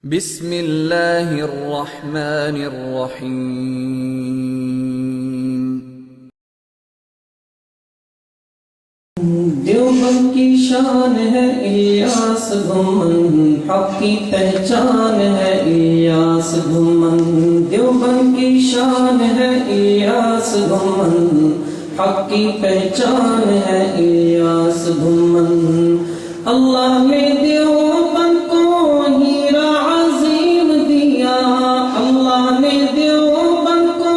بسم اللہ الرحمن الرحیم۔ دیوبند کی شان ہے الیاس گھمن، حق کی پہچان ہے الیاس گھمن۔ دیوبند کی شان ہے الیاس گھمن، حق کی پہچان ہے الیاس گھمن۔ اللہ نے دیوبند کو ہیرا عظیم دیا، اللہ نے دیوبند کو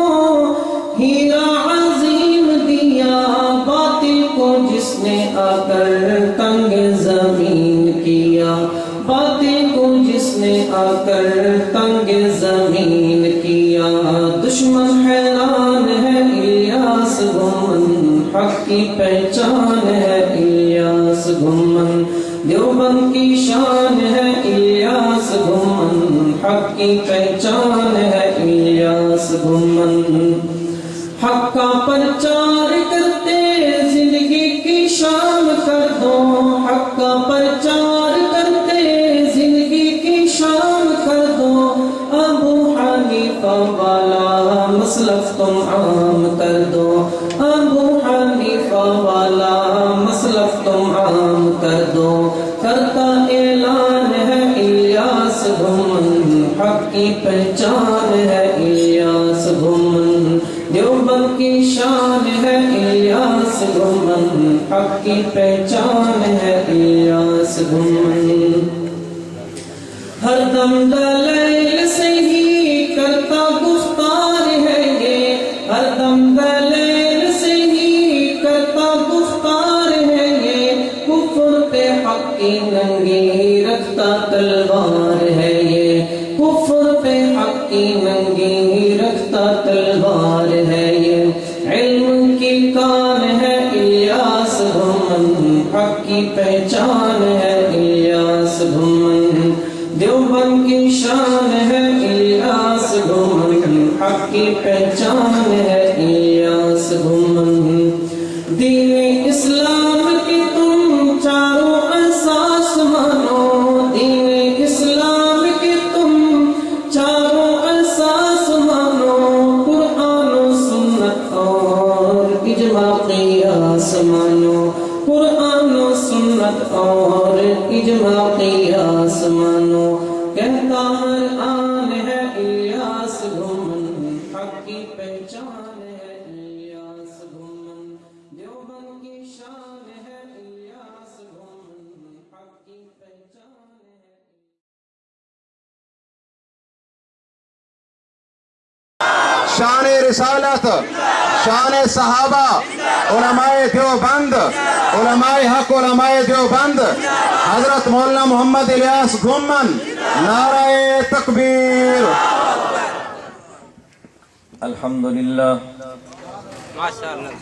ہیرا عظیم دیا، باطل کو جس نے آ کر تنگ زمین کیا، باطل کو جس نے آ کر تنگ زمین کیا۔ دشمن حیران ہے الیاس گھمن، حق کی پہچان ہے الیاس گھمن۔ دیوبند کی شان ہے الیاس گھمن، حق کی پہچان ہے الیاس گھمن۔ حق کا پرچار کرتے زندگی کی شام کر دو، حق کا پرچار کرتے زندگی کی شام کر دو۔ ابو حنیفہ والا مسلک تم عام کر دو، ابو حنیفہ والا مسلک تم عام کر دو۔ کرتا اعلان ہے الیاس گھمن، حق کی پہچان ہے الیاس گھمن۔ دیوبند کی شان ہے الیاس گھمن، حق کی پہچان ہے الیاس گھمن۔ ہر دم دلیل سے ہی کرتا گفتار ہے یہ، ہر دم دلیل سے ہی کرتا گفتار ہے یہ، کفر پہ حق کی ننگی رکھتا تلوار ہے یہ، کفر پہ حق کی ننگی رکھتا تلوار ہے یہ۔ علم کی کان ہے الیاس گھمن، حق کی پہچان ہے الیاس گھمن۔ دیوبند کی شان ہے الیاس گھمن، حق کی پہچان ہے الیاس گھمن۔ دین اسلام کی تم چاروں اساس مانو، دین اسلام کی تم چاروں اساس مانو، قرآن و سنت اور اجماع قیاس مانو، قرآن و سنت اور اجماع قیاس مانو۔ کہتا ہر آن ہے الیاس گھمن، حق کی پہچان ہے الیاس گھمن۔ دیوبند کی شان ہے الیاس گھمن، حق کی پہچان ہے۔ شان رسالت، شان صحابہ، علماء دیوبند، علماء حق، علماء دیوبند، حضرت مولانا محمد الیاس گھمن۔ نعرہ تکبیر۔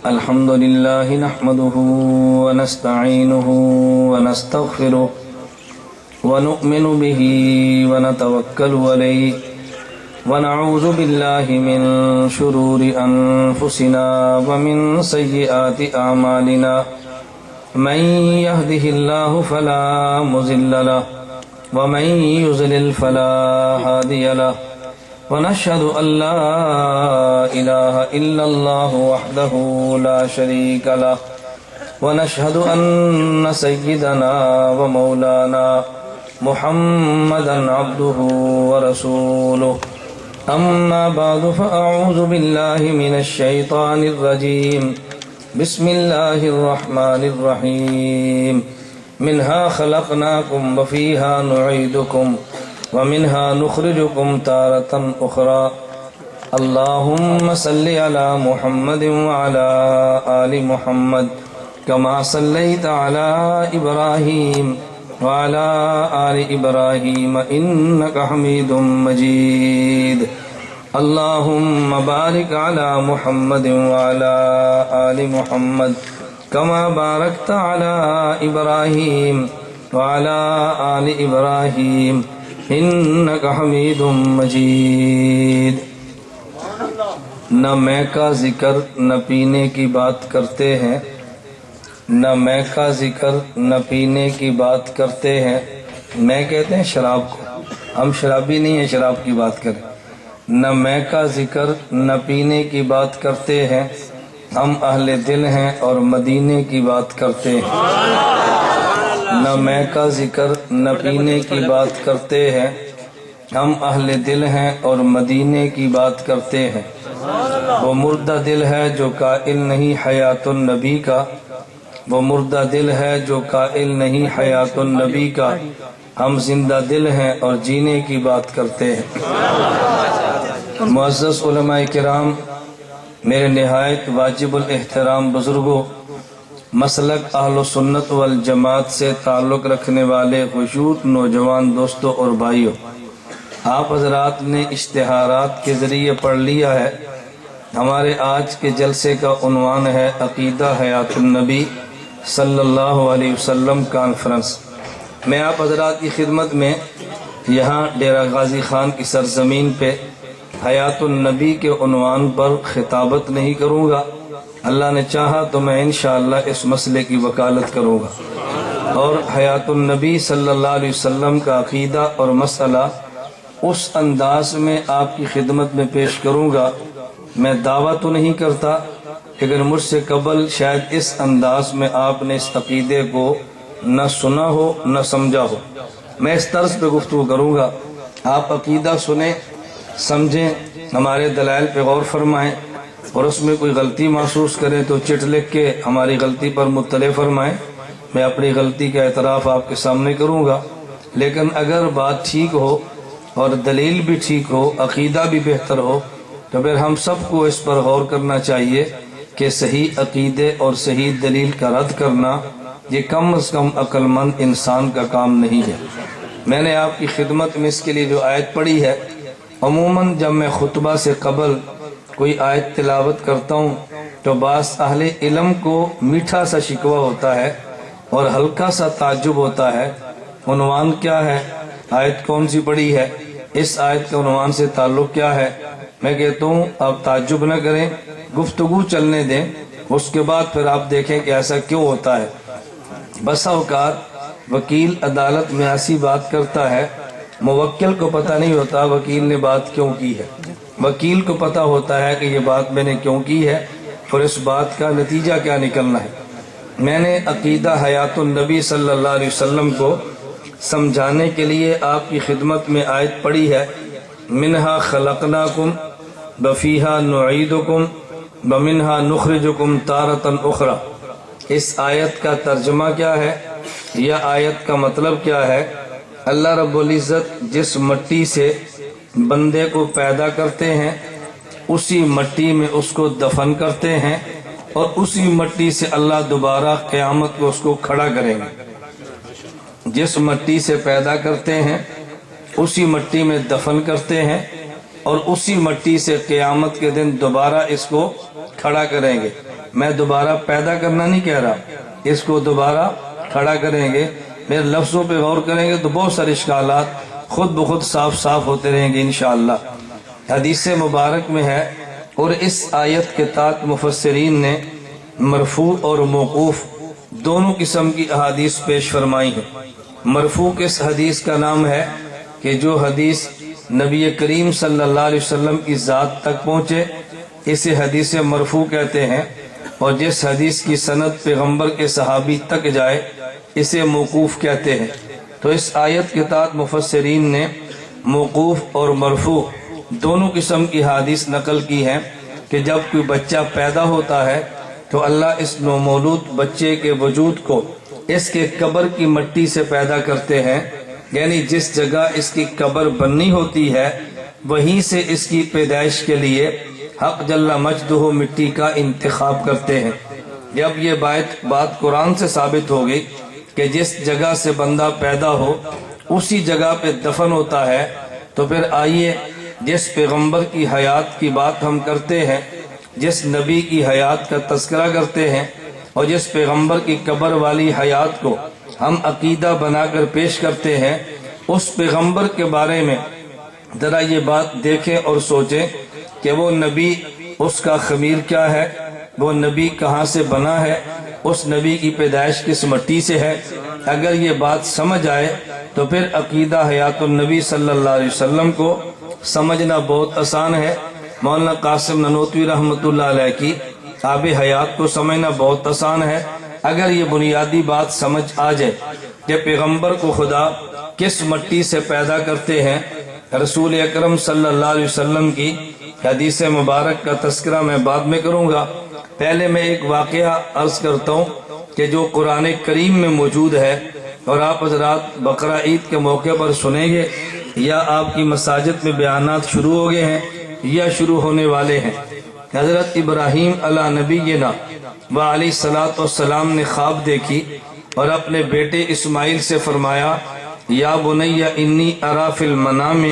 الحمد لله نحمده ونستعينه ونستغفره ونؤمن به ونتوكل عليه ونعوذ بالله من شرور أنفسنا ومن سيئات أعمالنا، من يهده الله فلا مضل له ومن يضلل فلا هادي له، ونشهد أن لا إله إلا الله وحده لا شريك له، ونشهد أن سيدنا ومولانا محمدا عبده ورسوله. أما بعد فأعوذ بالله من الشيطان الرجيم، بسم الله الرحمن الرحيم. منها خلقناكم وفيها نعيدكم ومنها نخرجكم تارة أخرى. اللهم صل على محمد وعلى آل محمد كما صليت على إبراهيم وعلى آل إبراهيم إنك حميد مجيد. اللهم بارك على محمد وعلى آل محمد كما باركت على إبراهيم وعلى آل إبراهيم إنك حميد مجيد۔ نہ میں کا ذکر نہ پینے کی بات کرتے ہیں، نہ میں کا ذکر نہ پینے کی بات کرتے ہیں، میں کہتے ہیں شراب کو، ہم شرابی نہیں ہیں شراب کی بات کریں. نہ میں کا ذکر نہ پینے کی بات کرتے ہیں، ہم اہل دل ہیں اور مدینے کی بات کرتے ہیں. نہ میں کا ذکر نہ پینے کی بات کرتے ہیں، ہم اہل دل ہیں اور مدینے کی بات کرتے ہیں. وہ مردہ دل ہے جو قائل نہیں حیات النبی کا، وہ مردہ دل ہے جو قائل نہیں حیات النبی کا، ہم زندہ دل ہیں اور جینے کی بات کرتے ہیں. معزز علماء کرام، میرے نہایت واجب الاحترام بزرگوں، مسلک اہل سنت والجماعت سے تعلق رکھنے والے خشوع نوجوان دوستوں اور بھائیوں، آپ حضرات نے اشتہارات کے ذریعے پڑھ لیا ہے. ہمارے آج کے جلسے کا عنوان ہے عقیدہ حیات النبی صلی اللہ علیہ وسلم کانفرنس. میں آپ حضرات کی خدمت میں یہاں ڈیرہ غازی خان کی سرزمین پہ حیات النبی کے عنوان پر خطابت نہیں کروں گا. اللہ نے چاہا تو میں انشاءاللہ اس مسئلے کی وکالت کروں گا اور حیات النبی صلی اللہ علیہ وسلم کا عقیدہ اور مسئلہ اس انداز میں آپ کی خدمت میں پیش کروں گا. میں دعویٰ تو نہیں کرتا، لیکن مجھ سے قبل شاید اس انداز میں آپ نے اس عقیدے کو نہ سنا ہو نہ سمجھا ہو. میں اس طرز پہ گفتگو کروں گا. آپ عقیدہ سنیں، سمجھیں، ہمارے دلائل پہ غور فرمائیں، اور اس میں کوئی غلطی محسوس کریں تو چٹ لکھ کے ہماری غلطی پر مطلع فرمائیں. میں اپنی غلطی کا اعتراف آپ کے سامنے کروں گا. لیکن اگر بات ٹھیک ہو اور دلیل بھی ٹھیک ہو، عقیدہ بھی بہتر ہو، تو پھر ہم سب کو اس پر غور کرنا چاہیے کہ صحیح عقیدے اور صحیح دلیل کا رد کرنا یہ کم از کم عقل مند انسان کا کام نہیں ہے. میں نے آپ کی خدمت میں اس کے لیے جو آیت پڑھی ہے، عموماً جب میں خطبہ سے قبل کوئی آیت تلاوت کرتا ہوں تو بعض اہل علم کو میٹھا سا شکوہ ہوتا ہے اور ہلکا سا تعجب ہوتا ہے. عنوان کیا ہے؟ آیت کون سی پڑھی ہے؟ اس آیت کے عنوان سے تعلق کیا ہے؟ میں کہتا ہوں آپ تعجب نہ کریں، گفتگو چلنے دیں، اس کے بعد پھر آپ دیکھیں کہ ایسا کیوں ہوتا ہے. بسا اوقات وکیل عدالت میں ایسی بات کرتا ہے، موکل کو پتہ نہیں ہوتا وکیل نے بات کیوں کی ہے. وکیل کو پتہ ہوتا ہے کہ یہ بات میں نے کیوں کی ہے اور اس بات کا نتیجہ کیا نکلنا ہے. میں نے عقیدہ حیات النبی صلی اللہ علیہ وسلم کو سمجھانے کے لیے آپ کی خدمت میں آیت پڑھی ہے، منہا خلقناکم وفیہا نعیدکم ومنہا نخرجکم تارۃ اخری. اس آیت کا ترجمہ کیا ہے یا آیت کا مطلب کیا ہے؟ اللہ رب العزت جس مٹی سے بندے کو پیدا کرتے ہیں اسی مٹی میں اس کو دفن کرتے ہیں اور اسی مٹی سے اللہ دوبارہ قیامت کو اس کو کھڑا کریں گے. جس مٹی سے پیدا کرتے ہیں اسی مٹی میں دفن کرتے ہیں اور اسی مٹی سے قیامت کے دن دوبارہ اس کو کھڑا کریں گے. میں دوبارہ پیدا کرنا نہیں کہہ رہا، اس کو دوبارہ کھڑا کریں گے. میرے لفظوں پہ غور کریں گے تو بہت سارے اشکالات خود بخود صاف صاف ہوتے رہیں گے انشاءاللہ. حدیث مبارک میں ہے، اور اس آیت کے تحت مفسرین نے مرفوع اور موقوف دونوں قسم کی احادیث پیش فرمائی ہیں. مرفوع کس حدیث کا نام ہے کہ جو حدیث نبی کریم صلی اللہ علیہ وسلم کی ذات تک پہنچے اسے حدیث مرفوع کہتے ہیں، اور جس حدیث کی سند پیغمبر کے صحابی تک جائے اسے موقوف کہتے ہیں. تو اس آیت کے تحت مفسرین نے موقوف اور مرفوع دونوں قسم کی حدیث نقل کی ہیں کہ جب کوئی بچہ پیدا ہوتا ہے تو اللہ اس نومولود بچے کے وجود کو اس کے قبر کی مٹی سے پیدا کرتے ہیں، یعنی جس جگہ اس کی قبر بننی ہوتی ہے وہیں سے اس کی پیدائش کے لیے حق جل مجدہ مٹی کا انتخاب کرتے ہیں. جب یہ بات قرآن سے ثابت ہوگی کہ جس جگہ سے بندہ پیدا ہو اسی جگہ پہ دفن ہوتا ہے، تو پھر آئیے جس پیغمبر کی حیات کی بات ہم کرتے ہیں، جس نبی کی حیات کا تذکرہ کرتے ہیں اور جس پیغمبر کی قبر والی حیات کو ہم عقیدہ بنا کر پیش کرتے ہیں، اس پیغمبر کے بارے میں ذرا یہ بات دیکھیں اور سوچیں کہ وہ نبی، اس کا خمیر کیا ہے، وہ نبی کہاں سے بنا ہے، اس نبی کی پیدائش کس مٹی سے ہے، اگر یہ بات سمجھ آئے تو پھر عقیدہ حیات النبی صلی اللہ علیہ وسلم کو سمجھنا بہت آسان ہے۔ مولانا قاسم ننوتوی رحمۃ اللہ علیہ کی آب حیات کو سمجھنا بہت آسان ہے۔ اگر یہ بنیادی بات سمجھ آ جائے کہ پیغمبر کو خدا کس مٹی سے پیدا کرتے ہیں، رسول اکرم صلی اللہ علیہ وسلم کی حدیث مبارک کا تذکرہ میں بعد میں کروں گا، پہلے میں ایک واقعہ عرض کرتا ہوں کہ جو قرآن کریم میں موجود ہے اور آپ حضرات بقرہ عید کے موقع پر سنیں گے، یا آپ کی مساجد میں بیانات شروع ہو گئے ہیں یا شروع ہونے والے ہیں۔ حضرت ابراہیم علیہ نبینا و علیہ الصلوۃ والسلام نے خواب دیکھی اور اپنے بیٹے اسماعیل سے فرمایا، یا بنی انی ارا فی المنام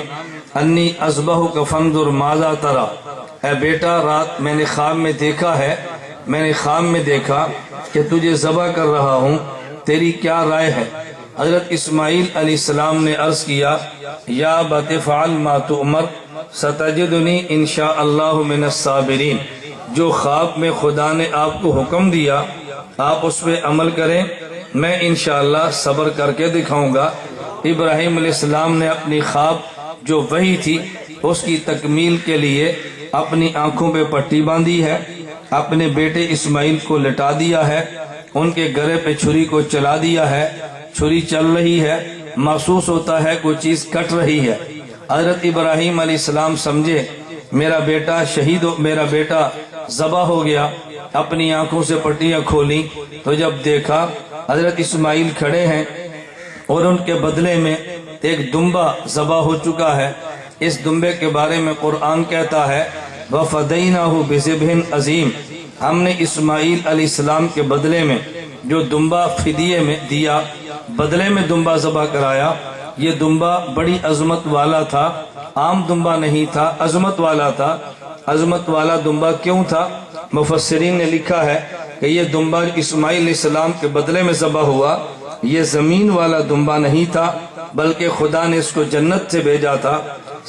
انی اذبحک فانظر ماذا تری، اے بیٹا رات میں نے خواب میں دیکھا ہے، میں نے خواب میں دیکھا کہ تجھے ذبح کر رہا ہوں، تیری کیا رائے ہے؟ حضرت اسماعیل علیہ السلام نے عرض کیا، یا ابت فعل ما تؤمر ستجدنی انشاء اللہ من الصابرین، جو خواب میں خدا نے آپ کو حکم دیا آپ اس پہ عمل کریں، میں انشاءاللہ صبر کر کے دکھاؤں گا۔ ابراہیم علیہ السلام نے اپنی خواب جو وحی تھی اس کی تکمیل کے لیے اپنی آنکھوں پہ پٹی باندھی ہے، اپنے بیٹے اسماعیل کو لٹا دیا ہے، ان کے گرے پہ چھری کو چلا دیا ہے، چھری چل رہی ہے، محسوس ہوتا ہے کوئی چیز کٹ رہی ہے۔ حضرت ابراہیم علیہ السلام سمجھے میرا بیٹا شہید ہو، میرا بیٹا ذبح ہو گیا، اپنی آنکھوں سے پٹیاں کھولی تو جب دیکھا حضرت اسماعیل کھڑے ہیں اور ان کے بدلے میں ایک دمبا ذبح ہو چکا ہے۔ اس دمبے کے بارے میں قرآن کہتا ہے، وَفَدَيْنَاهُ بِذِبْحٍ عَظِيمٍ، ہم نے اسماعیل علیہ السلام کے بدلے میں جو دمبا فدیے میں دیا، بدلے میں دمبا ذبح کرایا۔ یہ دمبا بڑی عظمت والا تھا، عام دمبا نہیں تھا، عظمت والا تھا۔ عظمت والا دمبا کیوں تھا؟ مفسرین نے لکھا ہے کہ یہ دمبا اسماعیل علیہ السلام کے بدلے میں ذبح ہوا، یہ زمین والا دمبا نہیں تھا بلکہ خدا نے اس کو جنت سے بھیجا تھا۔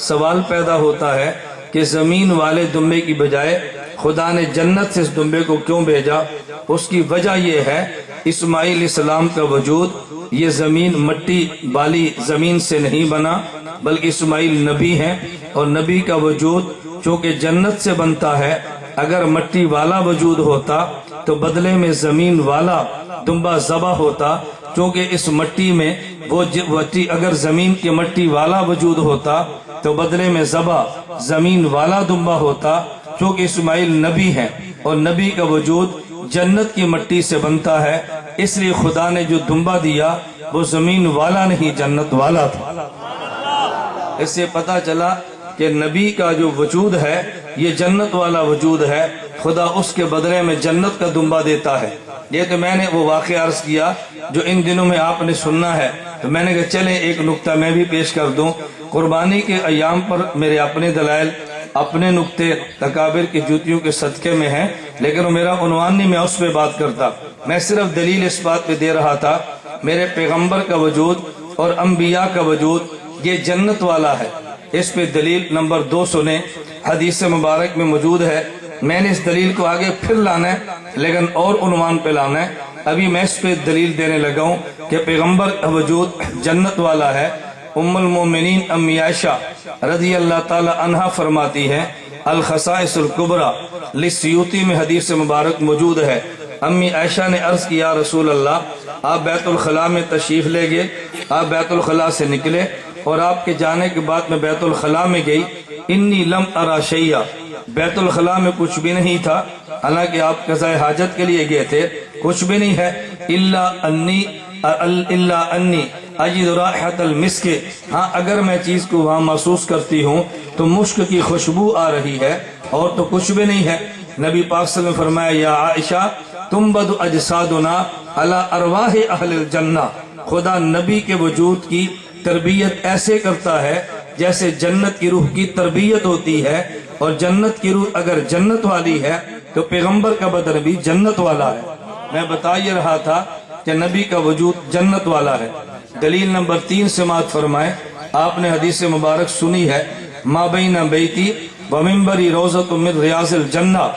سوال پیدا ہوتا ہے کہ زمین والے دمبے کی بجائے خدا نے جنت سے اس دمبے کو کیوں بھیجا؟ اس کی وجہ یہ ہے اسماعیل علیہ السلام کا وجود یہ زمین مٹی بالی زمین سے نہیں بنا بلکہ اسماعیل نبی ہیں، اور نبی کا وجود چونکہ جنت سے بنتا ہے، اگر مٹی والا وجود ہوتا تو بدلے میں زمین والا دمبا ذبح ہوتا، چونکہ اس مٹی میں وہ مٹی اگر زمین کی مٹی والا وجود ہوتا تو بدلے میں ذبح زمین والا دمبا ہوتا، چونکہ اسماعیل نبی ہیں اور نبی کا وجود جنت کی مٹی سے بنتا ہے، اس لیے خدا نے جو دمبا دیا وہ زمین والا نہیں جنت والا تھا۔ اس سے پتہ چلا کہ نبی کا جو وجود ہے یہ جنت والا وجود ہے، خدا اس کے بدلے میں جنت کا دمبا دیتا ہے۔ یہ تو میں نے وہ واقعہ عرض کیا جو ان دنوں میں آپ نے سننا ہے، تو میں نے کہا چلیں ایک نکتہ میں بھی پیش کر دوں۔ قربانی کے ایام پر میرے اپنے دلائل اپنے نکتے تکابر کی جوتیوں کے صدقے میں ہیں، لیکن وہ میرا عنوان نہیں، میں اس پہ بات کرتا، میں صرف دلیل اس بات پہ دے رہا تھا میرے پیغمبر کا وجود اور انبیاء کا وجود یہ جنت والا ہے۔ اس پہ دلیل نمبر 2 سنیں، حدیث مبارک میں موجود ہے۔ میں نے اس دلیل کو آگے پھر لانا ہے لیکن اور عنوان پہ لانا ہے، ابھی میں اس پہ دلیل دینے لگا ہوں کہ پیغمبر کا وجود جنت والا ہے۔ ام المومنین امی عائشہ رضی اللہ تعالی عنہا فرماتی ہے، الخصائص الکبری للسیوطی میں حدیث مبارک موجود ہے۔ امی عائشہ نے عرض کیا رسول اللہ، آپ بیت الخلاء میں تشریف لے گئے، آپ بیت الخلاء سے نکلے اور آپ کے جانے کے بعد میں بیت الخلاء میں گئی، انی لم ارا شیئا، بیت الخلاء میں کچھ بھی نہیں تھا، حالانکہ آپ قضاء حاجت کے لیے گئے تھے، کچھ بھی نہیں ہے، الا انی اجد رائحۃ المسک، ہاں اگر میں چیز کو وہاں محسوس کرتی ہوں تو مشک کی خوشبو آ رہی ہے، اور تو کچھ بھی نہیں ہے۔ نبی پاک صلی اللہ علیہ وسلم نے فرمایا، یا عائشہ تنبت اجسادنا علی ارواح اہل الجنہ، خدا نبی کے وجود کی تربیت ایسے کرتا ہے جیسے جنت کی روح کی تربیت ہوتی ہے، اور جنت کی روح اگر جنت والی ہے تو پیغمبر کا بدن بھی جنت والا ہے۔ میں بتا یہ رہا تھا کہ نبی کا وجود جنت والا ہے۔ دلیل نمبر 3 سماعت فرمائے، آپ نے حدیث مبارک سنی ہے، ما بین بیتی و منبری روضۃ من ریاض الجنہ،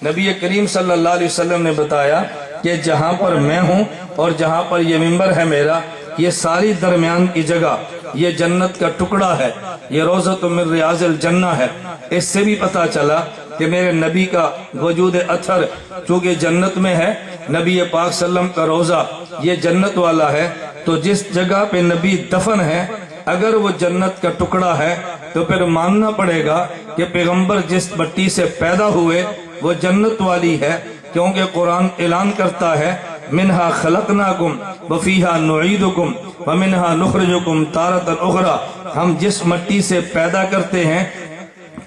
نبی کریم صلی اللہ علیہ وسلم نے بتایا کہ جہاں پر میں ہوں اور جہاں پر یہ منبر ہے میرا، یہ ساری درمیان کی جگہ یہ جنت کا ٹکڑا ہے، یہ روضۃ من ریاض الجنہ ہے۔ اس سے بھی پتا چلا کہ میرے نبی کا وجود اثر چونکہ جنت میں ہے، نبی پاک صلی اللہ علیہ وسلم کا روضہ یہ جنت والا ہے، تو جس جگہ پہ نبی دفن ہے اگر وہ جنت کا ٹکڑا ہے تو پھر ماننا پڑے گا کہ پیغمبر جس مٹی سے پیدا ہوئے وہ جنت والی ہے، کیونکہ قرآن اعلان کرتا ہے منہا خلقناکم وفیہا نعیدکم ومنہا نخرجکم تارۃ اخری، ہم جس مٹی سے پیدا کرتے ہیں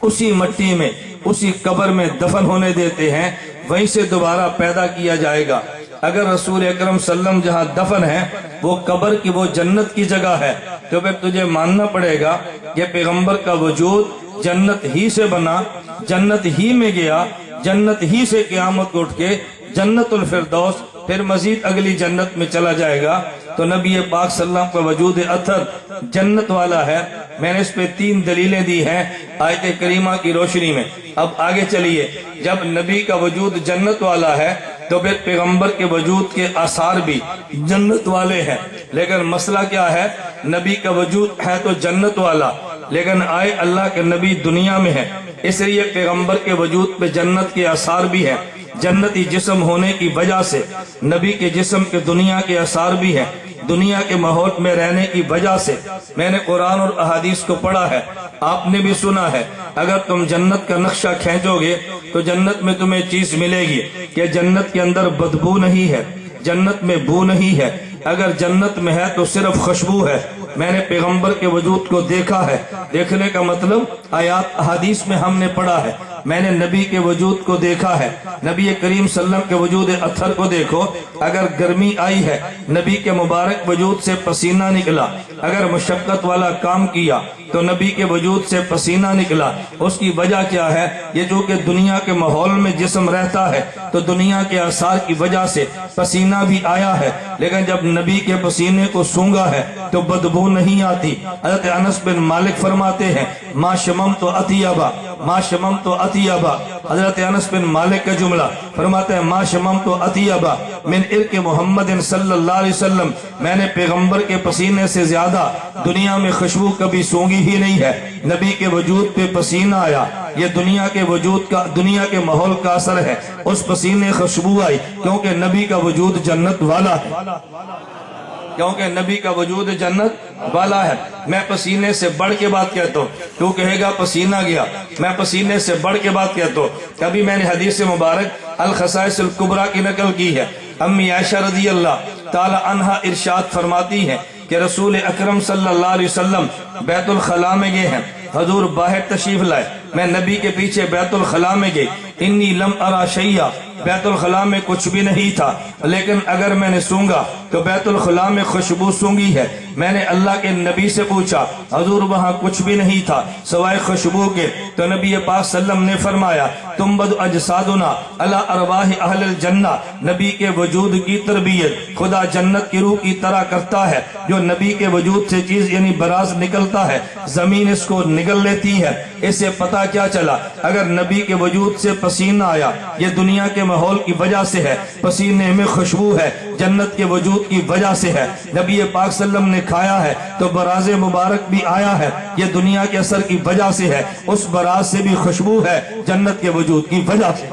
اسی مٹی میں اسی قبر میں دفن ہونے دیتے ہیں، وہیں سے دوبارہ پیدا کیا جائے گا۔ اگر رسول اکرم صلی اللہ علیہ وسلم جہاں دفن ہے وہ قبر کی وہ جنت کی جگہ ہے، تو پھر تجھے ماننا پڑے گا کہ پیغمبر کا وجود جنت ہی سے بنا، جنت ہی میں گیا، جنت ہی سے قیامت کو اٹھ کے جنت الفردوس پھر مزید اگلی جنت میں چلا جائے گا۔ تو نبی پاک صلی اللہ علیہ وسلم کا وجود اثر جنت والا ہے۔ میں نے اس پہ 3 دلیلیں دی ہیں آیت کریمہ کی روشنی میں۔ اب آگے چلیے، جب نبی کا وجود جنت والا ہے تو پھر پیغمبر کے وجود کے آثار بھی جنت والے ہیں، لیکن مسئلہ کیا ہے؟ نبی کا وجود ہے تو جنت والا، لیکن آئے اللہ کے نبی دنیا میں ہے، اس لیے پیغمبر کے وجود پہ جنت کے آثار بھی ہیں۔ جنتی جسم ہونے کی وجہ سے نبی کے جسم کے دنیا کے آثار بھی ہیں، دنیا کے ماحول میں رہنے کی وجہ سے۔ میں نے قرآن اور احادیث کو پڑھا ہے، آپ نے بھی سنا ہے، اگر تم جنت کا نقشہ کھینچو گے تو جنت میں تمہیں چیز ملے گی کہ جنت کے اندر بدبو نہیں ہے، جنت میں بو نہیں ہے، اگر جنت میں ہے تو صرف خوشبو ہے۔ میں نے پیغمبر کے وجود کو دیکھا ہے، دیکھنے کا مطلب آیات احادیث میں ہم نے پڑھا ہے، میں نے نبی کے وجود کو دیکھا ہے، نبی کریم صلی اللہ علیہ وسلم کے وجود اثر کو دیکھو، اگر گرمی آئی ہے نبی کے مبارک وجود سے پسینہ نکلا، اگر مشقت والا کام کیا تو نبی کے وجود سے پسینہ نکلا۔ اس کی وجہ کیا ہے؟ یہ جو کہ دنیا کے ماحول میں جسم رہتا ہے تو دنیا کے آثار کی وجہ سے پسینہ بھی آیا ہے، لیکن جب نبی کے پسینے کو سونگا ہے تو بدبو نہیں آتی۔ حضرت انس بن مالک فرماتے ہیں ما شممت اطیبا، ما شممت اطیبا، حضرت انس بن مالک کا جملہ فرماتے ہیں ما شممت اطیبا من عرق محمد صلی اللہ علیہ وسلم، میں نے پیغمبر کے پسینے سے زیادہ دنیا میں خوشبو کبھی سونگی ہی نہیں ہے۔ نبی کے وجود پہ پسینہ آیا، یہ دنیا کے وجود کا، دنیا کے ماحول کا اثر ہے، اس پسینے خوشبو آئی کیونکہ نبی کا وجود جنت والا ہے، کیونکہ نبی کا وجود جنت والا ہے۔ میں پسینے سے بڑھ کے بات کہتا ہوں، تو کہے گا پسینہ گیا، میں پسینے سے بڑھ کے بات کہتا ہوں۔ کبھی میں نے حدیث مبارک الخصائص الکبریٰ کی نقل کی ہے، امی عائشہ رضی اللہ تعالی عنہا ارشاد فرماتی ہیں کہ رسول اکرم صلی اللہ علیہ وسلم بیت الخلاء میں گئے ہیں، حضور باہر تشریف لائے، میں نبی کے پیچھے بیت الخلاء میں گئی، انی لم ارا شیئا، بیت الخلاء میں کچھ بھی نہیں تھا، لیکن اگر میں نے سونگا تو بیت الخلاء میں خوشبو سونگی ہے۔ میں نے اللہ کے نبی سے پوچھا حضور وہاں کچھ بھی نہیں تھا سوائے خوشبو کے، تو نبی پاک صلی اللہ علیہ وسلم نے فرمایا تنبت اجسادنا علی ارواح اہل الجنہ، نبی کے وجود کی تربیت خدا جنت کی روح کی طرح کرتا ہے، جو نبی کے وجود سے چیز یعنی براز نکلتا ہے زمین اس کو نگل لیتی ہے۔ اس سے پتہ کیا چلا؟ اگر نبی کے وجود سے پسینہ آیا یہ دنیا کے ماحول کی وجہ سے ہے، پسینے میں خوشبو ہے جنت کے وجود کی وجہ سے ہے، نبی پاک صلی اللہ علیہ وسلم نے کھایا ہے تو براز مبارک بھی آیا ہے، یہ دنیا کے اثر کی وجہ سے ہے، اس براز سے بھی خوشبو ہے جنت کے وجود کی وجہ سے۔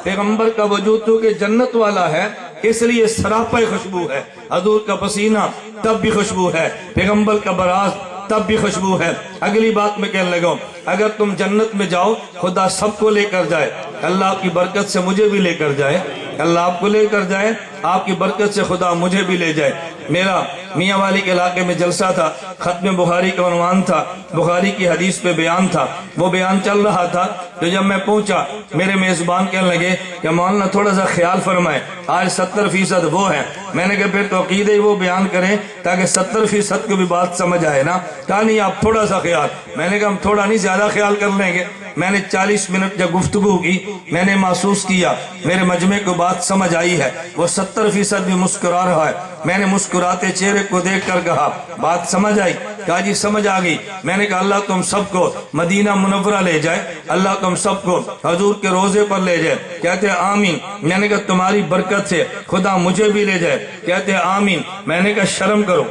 پیغمبر کا وجود تو کہ جنت والا ہے اس لیے سراپا خوشبو ہے، حضور کا پسینہ تب بھی خوشبو ہے، پیغمبر کا براز تب بھی خوشبو ہے۔ اگلی بات میں کہنے لگا، اگر تم جنت میں جاؤ خدا سب کو لے کر جائے، اللہ آپ کی برکت سے مجھے بھی لے کر جائے، اللہ آپ کو لے کر جائے، آپ کی برکت سے خدا مجھے بھی لے جائے۔ میرا میاں والی کے علاقے میں جلسہ تھا، ختم بخاری کا عنوان تھا، بخاری کی حدیث پہ بیان تھا، وہ بیان چل رہا تھا، تو جب میں پہنچا میرے میزبان کہنے لگے کہ مولانا تھوڑا سا خیال فرمائے، آج 70% وہ ہیں۔ میں نے کہا پھر تو عقیدہ ہی وہ بیان کریں تاکہ 70% کو بھی بات سمجھ آئے نا۔ کہا نہیں آپ تھوڑا سا خیال، میں نے کہا ہم تھوڑا نہیں زیادہ خیال کر لیں گے۔ میں نے 40 منٹ جب گفتگو کی میں نے محسوس کیا میرے مجمع کو بات سمجھ آئی ہے، وہ 70% بھی مسکرا رہا ہے. میں نے مسکراتے چہرے کو دیکھ کر کہا بات سمجھ آئی؟ کہا جی سمجھ آ گئی. میں نے کہا اللہ تم سب کو مدینہ منورہ لے جائے, اللہ تم سب کو حضور کے روزے پر لے جائے. کہتے ہیں آمین. میں نے کہا تمہاری برکت سے خدا مجھے بھی لے جائے. کہتے ہیں آمین. میں نے کہا شرم کرو,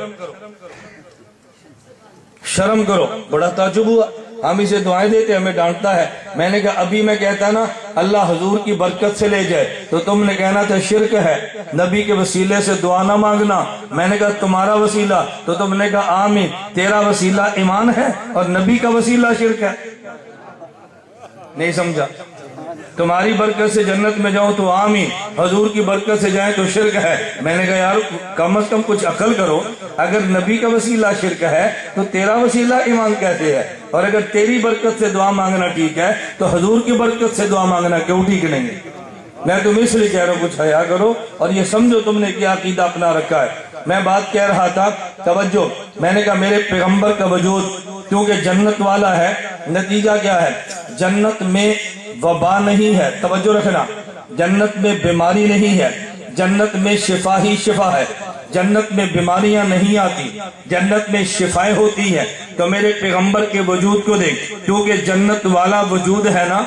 شرم کرو. بڑا تعجب ہوا, ہم اسے دعائیں دیتے ہمیں ڈانٹتا ہے. میں نے کہا ابھی میں کہتا نا اللہ حضور کی برکت سے لے جائے تو تم نے کہنا تھا شرک ہے, نبی کے وسیلے سے دعا نہ مانگنا. میں نے کہا تمہارا وسیلہ, تو تم نے کہا آمین. تیرا وسیلہ ایمان ہے اور نبی کا وسیلہ شرک ہے. نہیں سمجھا؟ تمہاری برکت سے جنت میں جاؤں تو آمین, حضور کی برکت سے جائیں تو شرک ہے. میں نے کہا یار کم از کم کچھ عقل کرو, اگر نبی کا وسیلہ شرک ہے تو تیرا وسیلہ ایمان کیسے ہے؟ اور اگر تیری برکت سے دعا مانگنا ٹھیک ہے تو حضور کی برکت سے دعا مانگنا کیوں ٹھیک نہیں ہے؟ میں تم اس لیے کہہ رہا ہوں کچھ حیا کرو اور یہ سمجھو تم نے کیا عقیدہ اپنا رکھا ہے. میں بات کہہ رہا تھا توجہ. میں نے کہا میرے پیغمبر کا وجود کیونکہ جنت والا ہے, نتیجہ کیا ہے؟ جنت میں وبا نہیں ہے, توجہ رکھنا, جنت میں بیماری نہیں ہے, جنت میں شفا ہی شفا ہے, جنت میں بیماریاں نہیں آتی, جنت میں شفائیں ہوتی ہیں. تو میرے پیغمبر کے وجود کو دیکھ, کیونکہ جنت والا وجود ہے نا.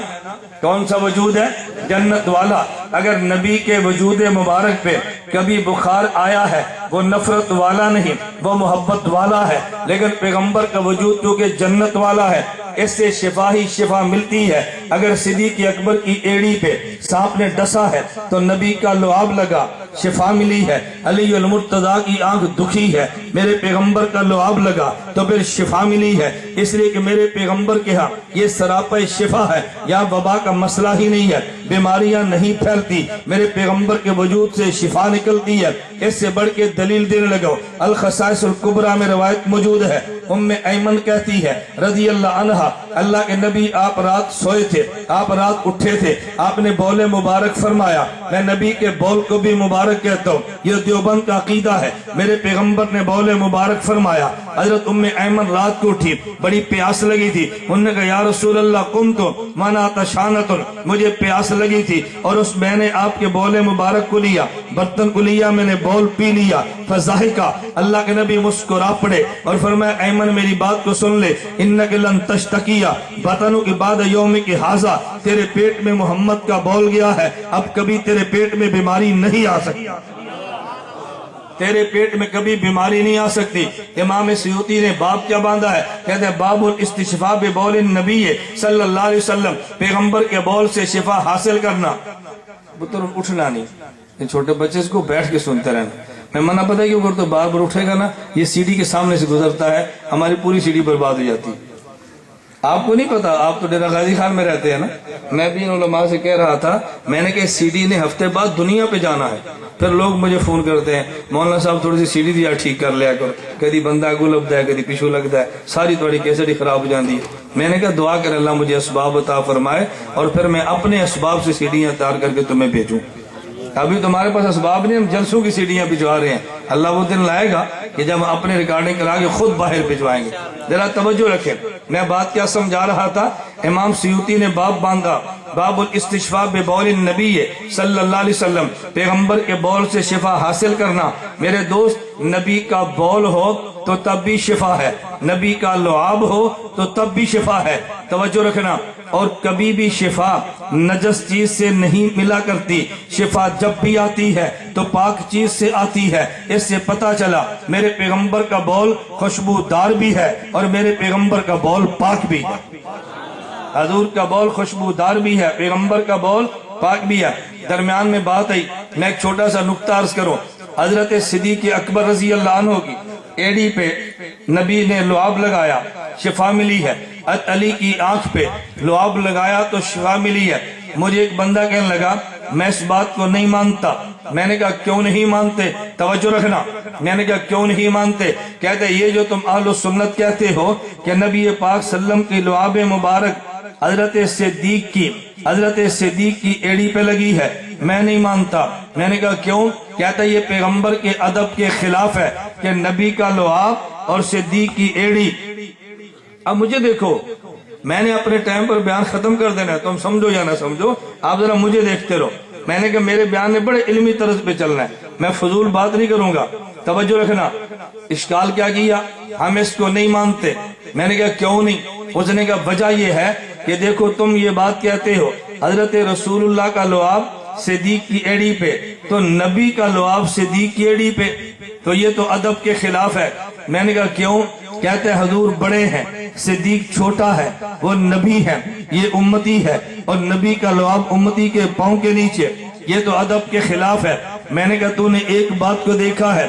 کون سا وجود ہے؟ جنت والا. اگر نبی کے وجود مبارک پہ کبھی بخار آیا ہے وہ نفرت والا نہیں, وہ محبت والا ہے. لیکن پیغمبر کا وجود کیونکہ جنت والا ہے اس سے شفا ہی شفا ملتی ہے. اگر صدیق اکبر کی ایڑی پہ سانپ نے ڈسا ہے تو نبی کا لعاب لگا, شفا ملی ہے. علی المرتضیٰ کی آنکھ دکھی ہے, میرے پیغمبر کا لعاب لگا تو پھر شفا ملی ہے. اس لیے کہ میرے پیغمبر کے ہاں یہ سراپا شفا ہے, یا وبا کا مسئلہ ہی نہیں ہے, بیماریاں نہیں پھیلتی, میرے پیغمبر کے وجود سے شفا نکلتی ہے. اس سے بڑھ کے دلیل دینے لگو. الخصائص الکبریٰ میں روایت موجود ہے, ام ایمن کہتی ہے رضی اللہ عنہا, اللہ کے نبی آپ رات سوئے تھے, آپ رات اٹھے تھے, آپ نے بول مبارک فرمایا. میں نبی کے بول کو بھی مبارک کہتا ہوں, یہ دیوبند کا عقیدہ ہے. میرے پیغمبر نے بول مبارک فرمایا. حضرت ام ایمن رات کو اٹھی, بڑی پیاس لگی تھی. انہوں نے کہا یا رسول اللہ قمت وانا عطشانۃ, مجھے پیاس لگی تھی اور اس میں نے آپ کے بول مبارک کو لیا, برتن کو لیا, میں نے بول پی لیا. فضاحکا, اللہ کے نبی مسکرا پڑے اور فرمایا ایمن میری بات کو سن لے, انک لن تشتکیا بطنو کی بعد یوم کی حاضا, تیرے پیٹ میں محمد کا بول گیا ہے, اب کبھی تیرے پیٹ میں بیماری نہیں آ سکتی, تیرے پیٹ میں کبھی بیماری نہیں آ سکتی. امام سیوطی نے باب کیا باندھا ہے, کہتے ہیں باب الاستشفاء ببول النبی صلی اللہ علیہ وسلم, پیغمبر کے بول سے شفا حاصل کرنا. بطر اٹھنا نہیں, یہ چھوٹے بچے اس کو بیٹھ کے سنتے رہنا. میں منع پتہ کیوں کرتا ہوں, بار بار اٹھے گا نا, یہ سیڑھی کے سامنے سے گزرتا ہے, ہماری پوری سیڑھی برباد ہو جاتی. آپ کو نہیں پتا, آپ تو ڈیرہ غازی خان میں رہتے ہیں نا. میں بھی ان علماء سے کہہ رہا تھا, میں نے کہ سی ڈی نے ہفتے بعد دنیا پہ جانا ہے. پھر لوگ مجھے فون کرتے ہیں مولانا صاحب تھوڑی سی سی ڈی دیا ٹھیک کر لیا کرو, کدی بندہ اگو لبدا ہے, کدی پیچھو لگتا ہے, ساری تھوڑی کیسٹ ہی خراب ہو جاتی ہے. میں نے کہا دعا کر اللہ مجھے اسباب عطا فرمائے اور پھر میں اپنے اسباب سے سی ڈیاں تیار کر کے تمہیں بھیجوں. ابھی تمہارے پاس اسباب نہیں, ہم جلسوں کی سیڑھیاں بھجوا رہے ہیں. اللہ وہ دن لائے گا کہ جب اپنے ریکارڈنگ کرا کے خود باہر بھجوائیں گے. ذرا توجہ رکھیں, میں بات کیا سمجھا رہا تھا. امام سیوطی نے باب باندھا, باب الاستشفاء ببول النبی صلی اللہ علیہ وسلم, پیغمبر کے بول سے شفا حاصل کرنا. میرے دوست, نبی کا بول ہو تو تب بھی شفا ہے, نبی کا لعاب ہو تو تب بھی شفا ہے. توجہ رکھنا. اور کبھی بھی شفا نجس چیز سے نہیں ملا کرتی, شفا جب بھی آتی ہے تو پاک چیز سے آتی ہے. اس سے پتہ چلا میرے پیغمبر کا بول خوشبودار بھی ہے اور میرے پیغمبر کا بول پاک بھی ہے. حضور کا بول خوشبودار بھی ہے, پیغمبر کا بول پاک بھی ہے. درمیان میں بات آئی, میں ایک چھوٹا سا نقطہ عرض کروں. حضرت صدیق اکبر رضی اللہ عنہ کی ایڑی پہ نبی نے لعاب لگایا, شفا ملی ہے. علی کی آنکھ پہ لعاب لگایا تو شفا ملی ہے. مجھے ایک بندہ کہنے لگا میں اس بات کو نہیں مانتا. میں نے کہا کیوں نہیں مانتے؟ توجہ رکھنا. میں نے کہا کیوں نہیں مانتے؟ کہتے یہ جو تم اہل سنت کہتے ہو کہ نبی پاک صلی اللہ علیہ وسلم کی لعاب مبارک حضرت صدیق کی ایڑی پہ لگی ہے, میں نہیں مانتا. میں نے کہا کیوں؟ کہتا یہ پیغمبر کے ادب کے خلاف ہے کہ نبی کا لعاب اور صدیق کی ایڑی. اب مجھے دیکھو, میں نے اپنے ٹائم پر بیان ختم کر دینا ہے, تم سمجھو یا نہ سمجھو, آپ ذرا مجھے دیکھتے رہو. میں نے کہا میرے بیان میں بڑے علمی طرز پہ چلنا ہے، میں فضول بات نہیں کروں گا، توجہ رکھنا۔ اشکال کیا کیا، ہم اس کو نہیں مانتے۔ میں نے کہا کیوں نہیں؟ اس نے کہا وجہ یہ ہے کہ دیکھو تم یہ بات کہتے ہو حضرت رسول اللہ کا لعاب صدیق کی ایڑی پہ، تو نبی کا لعاب صدیق کی ایڑی پہ، تو یہ تو ادب کے خلاف ہے۔ میں نے کہا کیوں؟ کہتے ہیں حضور بڑے ہیں، صدیق چھوٹا ہے، وہ نبی ہے، یہ امتی ہے، اور نبی کا لعاب امتی کے پاؤں کے نیچے، یہ تو ادب کے خلاف ہے۔ میں نے کہا تو نے ایک بات کو دیکھا ہے،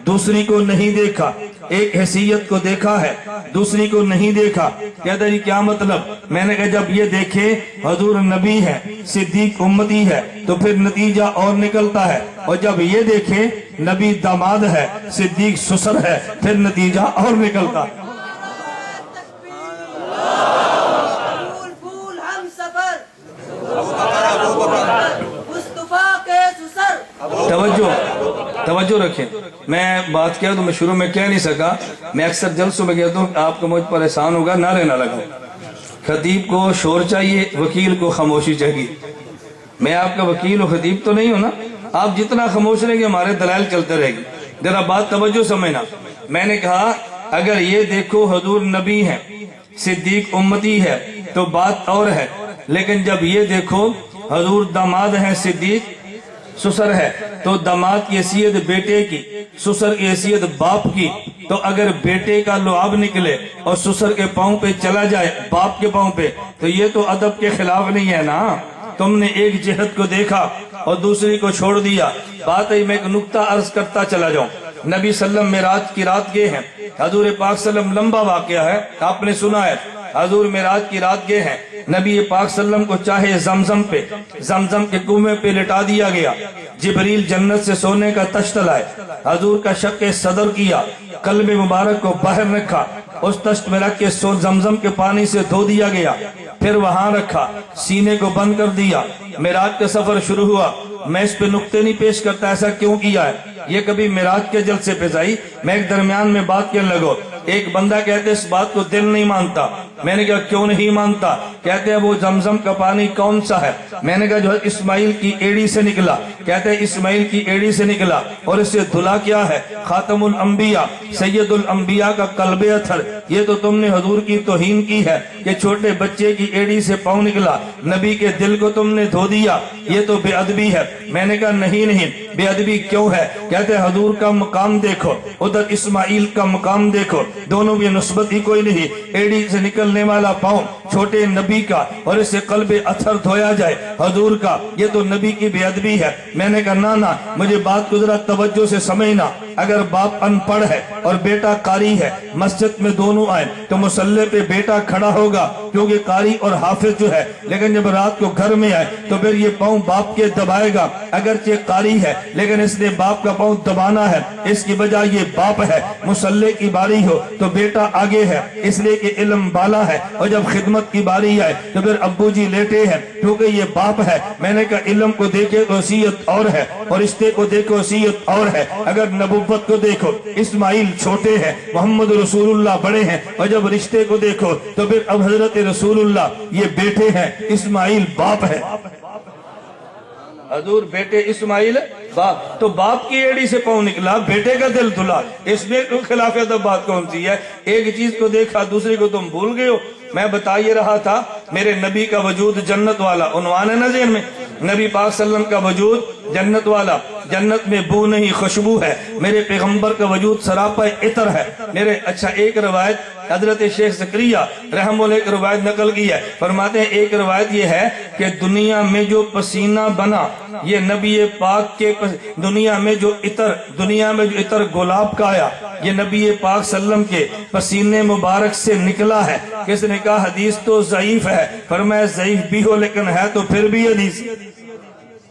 دوسری کو نہیں دیکھا، ایک حیثیت کو دیکھا ہے، دوسری کو نہیں دیکھا۔ کہتا جی کیا مطلب؟ میں نے کہا جب یہ دیکھے حضور نبی ہے، صدیق امتی ہے، تو پھر نتیجہ اور نکلتا ہے، اور جب یہ دیکھے نبی داماد ہے، صدیق سسر ہے، پھر نتیجہ اور نکلتا ہے۔ پھول پھول ہم سفر مصطفیٰ کے سسر۔ توجہ رکھیں، میں بات کیا تو میں شروع میں کہہ نہیں سکا، میں اکثر جلسوں میں کہتا ہوں آپ کو مجھ پر احسان ہوگا، نعرے نہ لگاؤ۔ خطیب کو شور چاہیے، وکیل کو خاموشی چاہیے۔ میں آپ کا وکیل و خطیب تو نہیں ہوں نا، آپ جتنا خاموش رہیں گے ہمارے دلائل چلتے رہے گی۔ ذرا بات توجہ سمجھنا۔ میں نے کہا اگر یہ دیکھو حضور نبی ہے، صدیق امتی ہے، تو بات اور ہے، لیکن جب یہ دیکھو حضور داماد ہے، صدیق سسر ہے، تو داماد کی حیثیت بیٹے کی، سسر کی حیثیت باپ کی، تو اگر بیٹے کا لعاب نکلے اور سسر کے پاؤں پہ چلا جائے، باپ کے پاؤں پہ، تو یہ تو ادب کے خلاف نہیں ہے نا۔ تم نے ایک جہت کو دیکھا اور دوسری کو چھوڑ دیا۔ بات ہے، میں ایک نقطہ عرض کرتا چلا جاؤں۔ نبی صلی اللہ علیہ وسلم معراج کی رات گئے ہیں، حضور پاک صلی اللہ علیہ وسلم، لمبا واقعہ ہے، آپ نے سنا ہے، حضور معراج کی رات گئے ہیں، نبی پاک صلی اللہ علیہ وسلم کو چاہے زمزم کے کنویں پہ لٹا دیا گیا، جبریل جنت سے سونے کا تشت لائے، حضور کا شق صدر کیا، قلب مبارک کو باہر رکھا، اس تشت میں رکھ کے زمزم کے پانی سے دھو دیا گیا، پھر وہاں رکھا، سینے کو بند کر دیا، معراج کا سفر شروع ہوا۔ میں اس پہ نقطے نہیں پیش کرتا ایسا کیوں کیا ہے، یہ کبھی معراج کے جلسے پہ جائی، میں ایک درمیان میں بات کرنے لگو۔ ایک بندہ کہتے اس بات کو دل نہیں مانتا، میں نے کہا کیوں نہیں مانتا؟ کہتے ہیں وہ زمزم کا پانی کون سا ہے؟ میں نے کہا جو اسماعیل کی ایڑی سے نکلا۔ کہتے ہیں اسماعیل کی ایڑی سے نکلا، اور اس سے دھلا کیا ہے؟ خاتم الانبیاء، سید الانبیاء کا قلب اطہر۔ یہ تو تم نے حضور کی توہین کی ہے کہ چھوٹے بچے کی ایڑی سے پاؤں نکلا، نبی کے دل کو تم نے دھو دیا، یہ تو بے ادبی ہے۔ میں نے کہا نہیں، بے ادبی کیوں ہے؟ کہتے ہیں حضور کا مقام دیکھو، ادھر اسماعیل کا مقام دیکھو، دونوں بھی نسبت ہی کوئی نہیں۔ ایڑی سے نکلنے والا پاؤں چھوٹے نبی کا، اور اس سے قلب اطہر دھویا جائے حضور کا، یہ تو نبی کی بے ادبی ہے۔ میں نے کہا نا، مجھے بات کو ذرا توجہ سے سمجھنا۔ اگر باپ ان پڑھ ہے اور بیٹا قاری ہے، مسجد میں دونوں آئے تو مصلی پہ بیٹا کھڑا ہوگا کیونکہ قاری اور حافظ جو ہے، لیکن جب رات کو گھر میں آئے تو پھر یہ پاؤں باپ کے دبائے گا، اگرچہ قاری ہے لیکن اس نے باپ کا پاؤں دبانا ہے، اس کی وجہ یہ باپ ہے۔ مصلی کی باری ہو تو بیٹا آگے ہے، اس لیے کہ علم بالا ہے، اور جب خدمت کی باری آئے تو پھر ابو جی لیٹے ہیں کیونکہ یہ باپ ہے۔ میں نے کہا علم کو دیکھے تو وصیت اور ہے، اور رشتے کو دیکھو وصیت اور ہے۔ اگر نبوت کو دیکھو اسماعیل چھوٹے ہیں، محمد رسول اللہ بڑے ہیں، اور جب رشتے کو دیکھو تو پھر اب حضرت رسول اللہ یہ بیٹے ہیں، اسماعیل باپ ہے۔ حضور بیٹے اسماعیل باپ، تو باپ کی ایڑی سے پاؤں نکلا، بیٹے کا دل دھلا، اس میں خلاف ادب بات کون سی ہے؟ ایک چیز کو دیکھا دوسری کو تم بھول گئے ہو۔ میں بتا یہ رہا تھا میرے نبی کا وجود جنت والا، عنوان ہے نا ذہن میں، نبی پاک صلی اللہ علیہ وسلم کا وجود جنت والا، جنت میں بو نہیں خوشبو ہے، میرے پیغمبر کا وجود سراپا عطر ہے میرے۔ اچھا ایک روایت حضرت شیخ زکریا رحمہ اللہ ایک روایت نقل کی ہے، فرماتے ہیں ایک روایت یہ ہے کہ دنیا میں جو پسینہ بنا یہ نبی پاک کے دنیا میں جو عطر گلاب کا آیا یہ نبی پاک صلی اللہ علیہ وسلم کے پسینے مبارک سے نکلا ہے۔ کس نے کہا حدیث تو ضعیف ہے؟ فرمایا ضعیف بھی ہو لیکن ہے تو پھر بھی حدیث،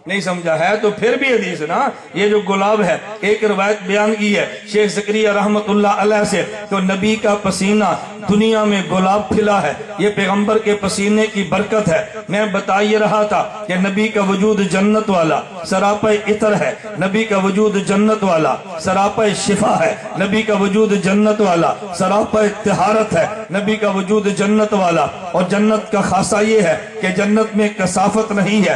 نہیں سمجھا، ہے تو پھر بھی حدیث نا۔ یہ جو گلاب ہے، ایک روایت بیان کی ہے شیخ زکریا رحمت اللہ علیہ سے، تو نبی کا پسینہ دنیا میں گلاب کھلا ہے، یہ پیغمبر کے پسینے کی برکت ہے۔ میں بتا یہ رہا تھا کہ نبی کا وجود جنت والا سراپا عطر ہے، نبی کا وجود جنت والا سراپا شفا ہے، نبی کا وجود جنت والا سراپا طہارت ہے، نبی کا وجود جنت والا۔ اور جنت کا خاصہ یہ ہے کہ جنت میں کثافت نہیں ہے،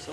100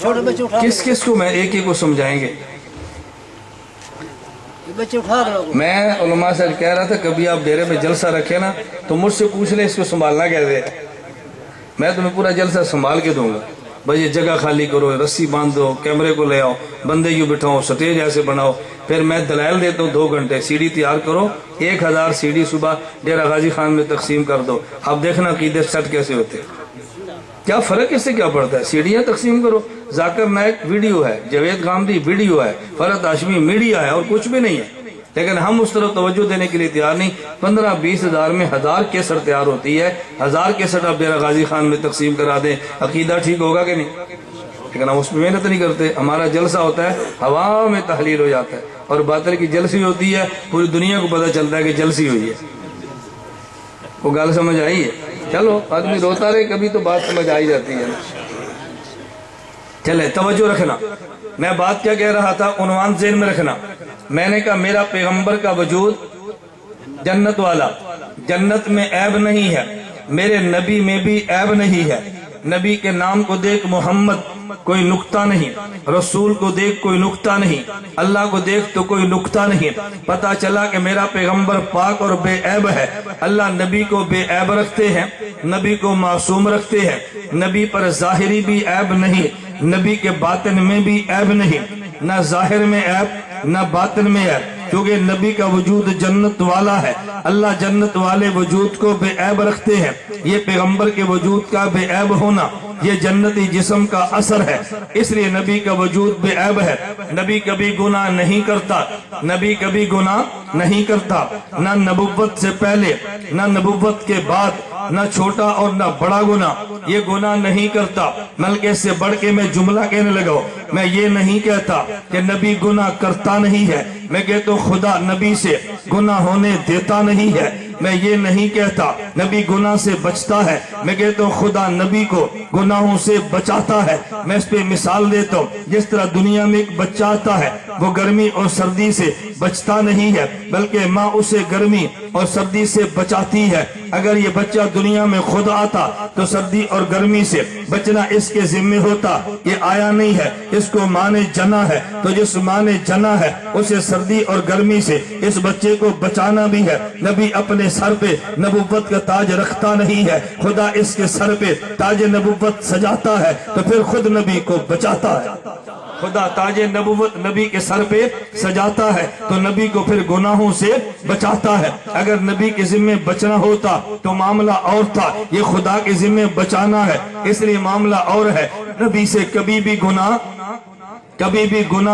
چھوٹے بچے اٹھا کس کس کو میں ایک ایک کو سمجھائیں گے؟ بچے اٹھا دو میں علماء سے کہہ رہا تھا کبھی آپ ڈیرے میں جلسہ رکھے نا تو مجھ سے پوچھ لیں اس کو سنبھالنا کیسے ہے، میں تمہیں پورا جلسہ سنبھال کے دوں گا. بھائی یہ جگہ خالی کرو، رسی باندھو، کیمرے کو لے آؤ، بندے یوں بٹھاؤ، سٹیج ایسے بناؤ، پھر میں دلائل دیتا ہوں 2 گھنٹے. سی ڈی تیار کرو، 1000 سی ڈی صبح ڈیرہ غازی خان میں تقسیم کر دو. اب دیکھنا عقیدے سٹ کیسے ہوتے ہیں. کیا فرق اس سے کیا پڑتا ہے؟ سیڑھیاں تقسیم کرو. ذاکر نائک ویڈیو ہے، جاوید غامدی ویڈیو ہے، فرحت ہاشمی میڈیا ہے، اور کچھ بھی نہیں ہے. لیکن ہم اس طرف توجہ دینے کے لیے تیار نہیں. 15-20 ہزار میں 1000 کیسٹ تیار ہوتی ہے. 1000 کیسٹ آپ ڈیرہ غازی خان میں تقسیم کرا دیں، عقیدہ ٹھیک ہوگا کہ نہیں؟ لیکن ہم اس میں محنت نہیں کرتے. ہمارا جلسہ ہوتا ہے ہوا میں تحلیل ہو جاتا ہے، اور باطل کی جلسی ہوتی ہے پوری دنیا کو پتہ چلتا ہے کہ جلسی ہوئی ہے. وہ گل سمجھ آئی ہے؟ چلو آدمی روتا رہے کبھی تو بات سمجھ آئی جاتی ہے. چلے توجہ رکھنا. میں بات کیا کہہ رہا تھا، عنوان ذہن میں رکھنا. میں نے کہا میرا پیغمبر کا وجود جنت والا، جنت میں عیب نہیں ہے، میرے نبی میں بھی عیب نہیں ہے. نبی کے نام کو دیکھ محمد کوئی نقطہ نہیں، رسول کو دیکھ کوئی نقطہ نہیں، اللہ کو دیکھ تو کوئی نقطہ نہیں. پتا چلا کہ میرا پیغمبر پاک اور بے عیب ہے. اللہ نبی کو بے عیب رکھتے ہیں، نبی کو معصوم رکھتے ہیں. نبی پر ظاہری بھی عیب نہیں، نبی کے باطن میں بھی عیب نہیں. نہ ظاہر میں عیب نہ باطن میں عیب، کیونکہ نبی کا وجود جنت والا ہے. اللہ جنت والے وجود کو بے عیب رکھتے ہیں. یہ پیغمبر کے وجود کا بے عیب ہونا یہ جنتی جسم کا اثر ہے، اس لیے نبی کا وجود بے عیب ہے. نبی کبھی گناہ نہیں کرتا، نبی کبھی گناہ نہیں کرتا، نہ نبوت سے پہلے نہ نبوت کے بعد، نہ چھوٹا اور نہ بڑا گناہ یہ گناہ نہیں کرتا. بلکہ اس سے بڑھ کے میں جملہ کہنے لگا، میں یہ نہیں کہتا کہ نبی گناہ کرتا نہیں ہے، میں کہتا ہوں خدا نبی سے گناہ ہونے دیتا نہیں ہے. میں یہ نہیں کہتا نبی گناہ سے بچتا ہے، میں کہتا ہوں خدا نبی کو گناہوں سے بچاتا ہے. میں اس پہ مثال دیتا ہوں، جس طرح دنیا میں ایک بچہ آتا ہے وہ گرمی اور سردی سے بچتا نہیں ہے، بلکہ ماں اسے گرمی اور سردی سے بچاتی ہے. اگر یہ بچہ دنیا میں خود آتا تو سردی اور گرمی سے بچنا اس کے ذمہ ہوتا. یہ آیا نہیں ہے، اس کو ماں نے جنا ہے، تو جس ماں نے جنا ہے اسے سردی اور گرمی سے اس بچے کو بچانا بھی ہے. نبی اپنے سر پہ نبوت کا تاج رکھتا نہیں ہے، خدا اس کے سر پہ تاج نبوت سجاتا ہے تو پھر خود نبی کو بچاتا ہے. خدا تاج نبوت نبی کے سر پہ سجاتا ہے تو نبی کو پھر گناہوں سے بچاتا ہے. اگر نبی کے ذمہ بچنا ہوتا تو معاملہ اور تھا، یہ خدا کے ذمہ بچانا ہے، اس لیے معاملہ اور ہے. نبی سے کبھی بھی گناہ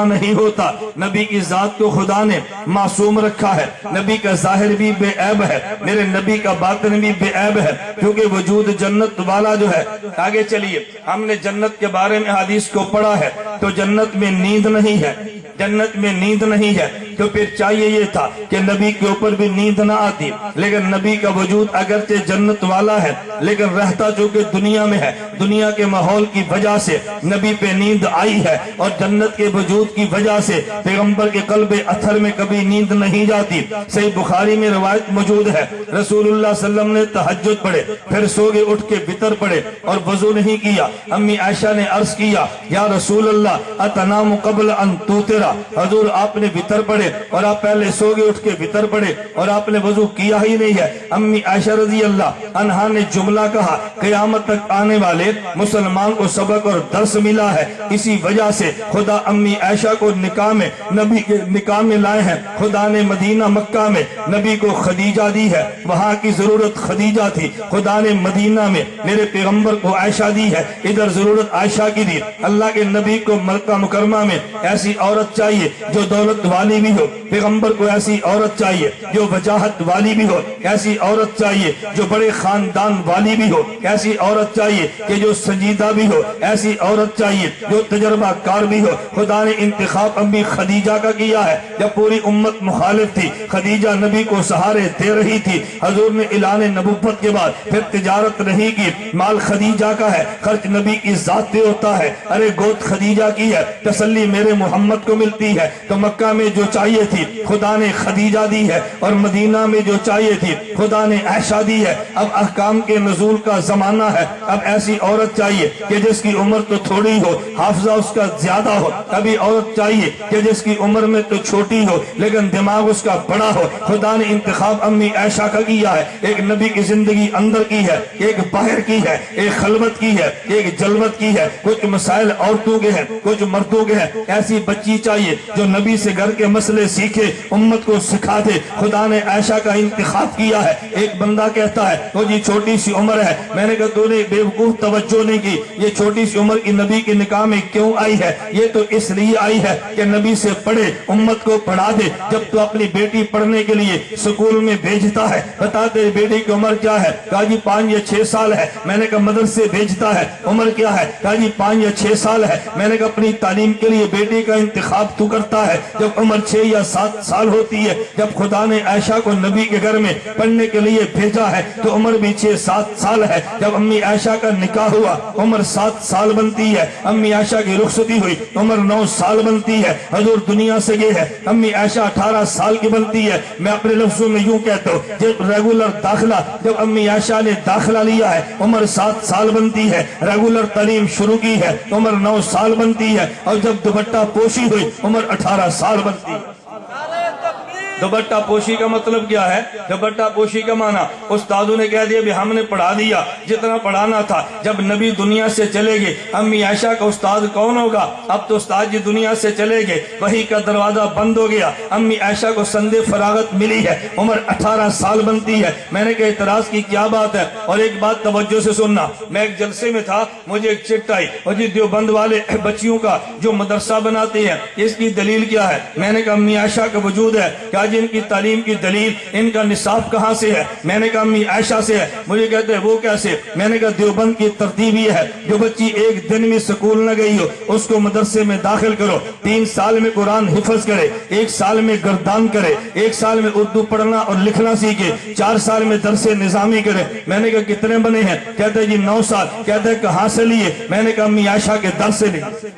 نہیں ہوتا. نبی کی ذات کو خدا نے معصوم رکھا ہے. نبی کا ظاہر بھی بے عیب ہے، میرے نبی کا باطن بھی بے عیب ہے، کیونکہ وجود جنت والا جو ہے. آگے چلیے، ہم نے جنت کے بارے میں حدیث کو پڑھا ہے تو جنت میں نیند نہیں ہے، جنت میں نیند نہیں ہے. تو پھر چاہیے یہ تھا کہ نبی کے اوپر بھی نیند نہ آتی. لیکن نبی کا وجود اگرچہ جنت والا ہے لیکن رہتا جو کہ دنیا میں ہے، دنیا کے ماحول کی وجہ سے نبی پہ نیند آئی ہے. اور جنت کے وجود کی وجہ سے پیغمبر کے قلب اثر میں کبھی نیند نہیں جاتی. صحیح بخاری میں روایت موجود ہے، رسول اللہ صلی اللہ علیہ وسلم نے تہجد پڑھے، پھر سو گئے، اٹھ کے وطر پڑھے اور وضو نہیں کیا. امی عائشہ نے عرض کیا، یا رسول اللہ اتنام قبل ان توترا، حضور آپ نے وطر پڑھے اور آپ پہلے سو گئے، اٹھ کے وطر پڑھے اور آپ نے وضو کیا ہی نہیں ہے. امی عائشہ رضی اللہ عنہا نے جملہ کہا، قیامت تک آنے والے مسلمان کو سبق اور درس ملا ہے. اسی وجہ سے خدا امی عائشہ کو نبی کے نکاح میں لائے ہیں. خدا نے مدینہ مکہ میں نبی کو خدیجہ دی ہے، وہاں کی ضرورت خدیجہ تھی. خدا نے مدینہ میں میرے پیغمبر کو عائشہ دی ہے، ادھر ضرورت عائشہ کی دی. اللہ کے نبی کو مکہ مکرمہ میں ایسی عورت چاہیے جو دولت والی بھی ہو، پیغمبر کو ایسی عورت چاہیے جو وجاہت والی بھی ہو، ایسی عورت چاہیے جو بڑے خاندان والی بھی ہو، ایسی عورت چاہیے کہ جو سنجیدہ بھی ہو، ایسی عورت چاہیے جو تجربہ کار بھی ہو. خدا نے انتخاب امی خدیجہ کا کیا ہے. جب پوری امت مخالف تھی، خدیجہ نبی کو سہارے دے رہی تھی. حضور نے اعلان نبوت کے بعد پھر تجارت نہیں کی، مال خدیجہ کا ہے، خرچ نبی کی ذات پہ ہوتا ہے. ارے گوت خدیجہ کی ہے، تسلی میرے محمد کو ملتی ہے. تو مکہ میں جو چاہیے تھی خدا نے خدیجہ دی ہے، اور مدینہ میں جو چاہیے تھی خدا نے عائشہ دی ہے۔ اب احکام کے نزول کا زمانہ ہے، اب ایسی عورت چاہیے کہ جس کی عمر تو تھوڑی ہو، حافظہ اس کا زیادہ ہو۔ ابھی عورت چاہیے کہ جس کی عمر میں تو چھوٹی ہو لیکن دماغ اس کا بڑا ہو۔ خدا نے انتخاب امی عائشہ کا کیا ہے، ایک نبی کی زندگی اندر کی ہے، ایک باہر کی ہے، ایک خلوت کی ہے، ایک جلوت کی ہے۔ کچھ مسائل عورتوں کے ہیں، کچھ مردوں کے ہیں۔ ایسی بچی چاہیے جو نبی سے گھر کے مسئلے سیکھے، امت کو سکھا دے۔ خدا نے عائشہ کا انتخاب کیا ہے۔ ایک بندہ کہتا ہے تو جی چھوٹی سی عمر ہے، میں نے کہا تو نے بے وقوف توجہ نہیں کی، یہ چھوٹی سی عمر کی نبی کے نکاح میں کیوں آئی ہے؟ یہ تو اس لیے آئی ہے کہ نبی سے پڑھے، امت کو پڑھا دے۔ جب تو اپنی بیٹی پڑھنے کے لیے سکول میں بھیجتا ہے، بتا تیری بیٹی کی عمر کیا ہے؟ کہا جی 5 یا 6 سال ہے۔ میں نے کہا مدرسے بھیجتا ہے، عمر کیا ہے؟ کہا جی 5 یا 6 سال ہے۔ میں نے کہا اپنی تعلیم کے لیے بیٹی کا انتخاب تو کرتا ہے جب عمر 6 یا 7 سال ہوتی ہے۔ جب خدا نے عائشہ کو نبی کے گھر میں پڑھنے کے لیے بھیجا ہے تو عمر بھی 6-7 سال ہے۔ جب امی عائشہ کا نکاح ہوا عمر 7 سال بنتی ہے، امی عائشہ کی رخصتی ہوئی عمر 9 سال بنتی ہے، حضور دنیا سے گئے ہیں، امی عائشہ 18 سال کی بنتی ہے۔ میں اپنے لفظوں میں یوں کہتا ہوں جب ریگولر داخلہ جب امی عائشہ نے داخلہ لیا ہے عمر 7 سال بنتی ہے، ریگولر تعلیم شروع کی ہے عمر 9 سال بنتی ہے، اور جب دوپٹہ پوشی ہوئی عمر 18 سال بنتی ہے۔ دوپٹہ پوشی کا مطلب کیا ہے؟ دوپٹہ پوشی کا معنی استادوں نے کہہ دیا بھی ہم نے پڑھا دیا جتنا پڑھانا تھا۔ جب نبی دنیا سے چلے گئے امی عائشہ کا استاد کون ہوگا؟ اب تو استاد جی دنیا سے چلے گئے، وحی کا دروازہ بند ہو گیا، امی عائشہ کو سند فراغت ملی ہے، عمر 18 سال بنتی ہے۔ میں نے کہا اعتراض کی کیا بات ہے؟ اور ایک بات توجہ سے سننا، میں ایک جلسے میں تھا، مجھے ایک چٹ آئی اور جی دیوبند والے بچیوں کا جو مدرسہ بناتے ہیں اس کی دلیل کیا ہے؟ میں نے کہا امی عائشہ کا وجود ہے، کہا جی ان کی تعلیم کی دلیل ان کا نصاب کہاں سے ہے؟ میں نے کہا امی عائشہ سے ہے۔ مجھے کہتے ہیں وہ کیسے؟ میں نے کہا دیوبند کی ترتیب یہ ہے جو بچی ایک دن میں سکول نہ گئی ہو اس کو مدرسے میں داخل کرو، 3 سال میں قرآن حفظ کرے، 1 سال میں گردان کرے، 1 سال میں اردو پڑھنا اور لکھنا سیکھے، 4 سال میں درس نظامی کرے۔ میں نے کہا کتنے بنے ہیں؟ کہتے ہیں جی 9 سال۔ کہتے ہیں کہاں سے لیے؟ میں نے کہا امی عائشہ کے در سے لیے۔